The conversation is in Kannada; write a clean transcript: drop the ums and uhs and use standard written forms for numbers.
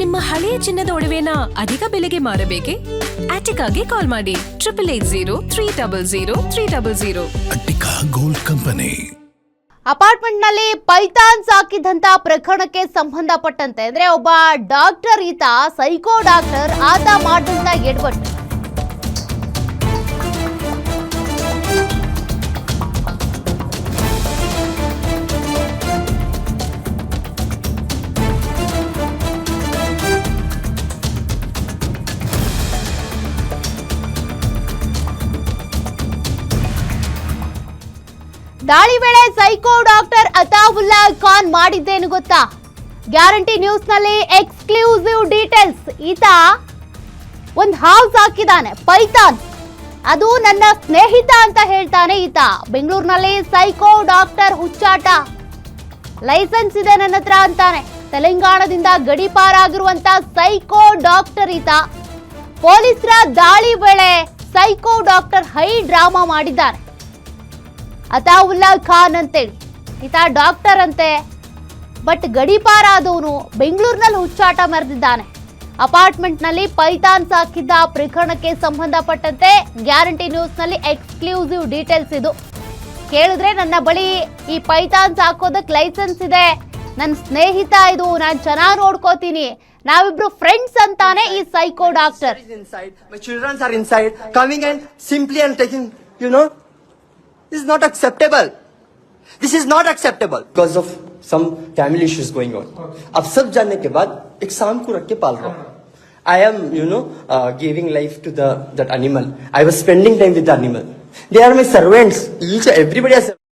ನಿಮ್ಮ ಹಳೆಯ ಚಿನ್ನದ ಒಡವೆನ ಅಧಿಕ ಬೆಲೆಗೆ ಮಾರಬೇಕೆ? ಆಟಿಕಾಗೆ ಕಾಲ್ ಮಾಡಿ 8880 ಅಟ್ಟಿಕಾ ಗೋಲ್ಡ್ ಕಂಪನಿ. ಅಪಾರ್ಟ್ಮೆಂಟ್ನಲ್ಲಿ ಪೈಥಾನ್ ಸಾಕಿದಂತ ಪ್ರಕರಣಕ್ಕೆ ಸಂಬಂಧಪಟ್ಟಂತೆ ಅಂದ್ರೆ ಒಬ್ಬ ಡಾಕ್ಟರ್ ಈತ ಸೈಕೋ ಡಾಕ್ಟರ್ ಆತ ಮಾಡಿದಂತ ಎಡವಟ್ಟು. ದಾಳಿ ವೇಳೆ ಸೈಕೋ ಡಾಕ್ಟರ್ ಅತಾವುಲ್ಲಾ ಖಾನ್ ಮಾಡಿದ್ದೇನು ಗೊತ್ತಾ? ಗ್ಯಾರಂಟಿ ನ್ಯೂಸ್ ನಲ್ಲಿ ಎಕ್ಸ್ಕ್ಲೂಸಿವ್ ಡೀಟೇಲ್ಸ್. ಈತ ಒಂದು ಹಾವು ಸಾಕಿದಾನೆ, ಪೈಥಾನ್. ಅದು ನನ್ನ ಸ್ನೇಹಿತ ಅಂತ ಹೇಳ್ತಾನೆ ಈತ. ಬೆಂಗಳೂರಿನಲ್ಲಿ ಸೈಕೋ ಡಾಕ್ಟರ್ ಹುಚ್ಚಾಟ, ಲೈಸೆನ್ಸ್ ಇದೆ ನನ್ನ ಹತ್ರ ಅಂತಾನೆ. ತೆಲಂಗಾಣದಿಂದ ಗಡಿಪಾರಾಗಿರುವಂತ ಸೈಕೋ ಡಾಕ್ಟರ್ ಈತ. ಪೊಲೀಸರ ದಾಳಿ ವೇಳೆ ಸೈಕೋ ಡಾಕ್ಟರ್ ಹೈ ಡ್ರಾಮಾ ಮಾಡಿದ್ದಾನೆ. ಅತಾವುಲ್ಲಾ ಖಾನ್ ಅಂತೇಳಿ ಈತ ಡಾಕ್ಟರ್ ಅಂತೆ, ಬಟ್ ಗಡಿಪಾರ ಆದವನು ಬೆಂಗಳೂರಿನಲ್ಲಿ ಹುಚ್ಚಾಟ ಮೆರೆದಿದ್ದಾನೆ. ಅಪಾರ್ಟ್ಮೆಂಟ್ನಲ್ಲಿ ಪೈಥಾನ್ ಸಾಕಿದ್ದ ಪ್ರಕರಣಕ್ಕೆ ಸಂಬಂಧಪಟ್ಟಂತೆ ಗ್ಯಾರಂಟಿ ನ್ಯೂಸ್ನಲ್ಲಿ ಎಕ್ಸ್ಕ್ಲೂಸಿವ್ ಡೀಟೇಲ್ಸ್ ಇದು. ಕೇಳಿದ್ರೆ ನನ್ನ ಬಳಿ ಈ ಪೈಥಾನ್ ಸಾಕೋದಕ್ಕೆ ಲೈಸೆನ್ಸ್ ಇದೆ, ನನ್ನ ಸ್ನೇಹಿತ ಇದು, ನಾನು ಚೆನ್ನಾಗಿ ನೋಡ್ಕೋತೀನಿ, ನಾವಿಬ್ರು ಫ್ರೆಂಡ್ಸ್ ಅಂತಾನೆ ಈ psycho doctor. My children are inside, coming and simply and taking, This is not acceptable. This is not acceptable because of some family issues going on. अब सब जानने के बाद एक शाम को रख के पाल रहा हूँ. I am, giving life to that animal. I was spending time with the animal. They are my servants. Everybody has.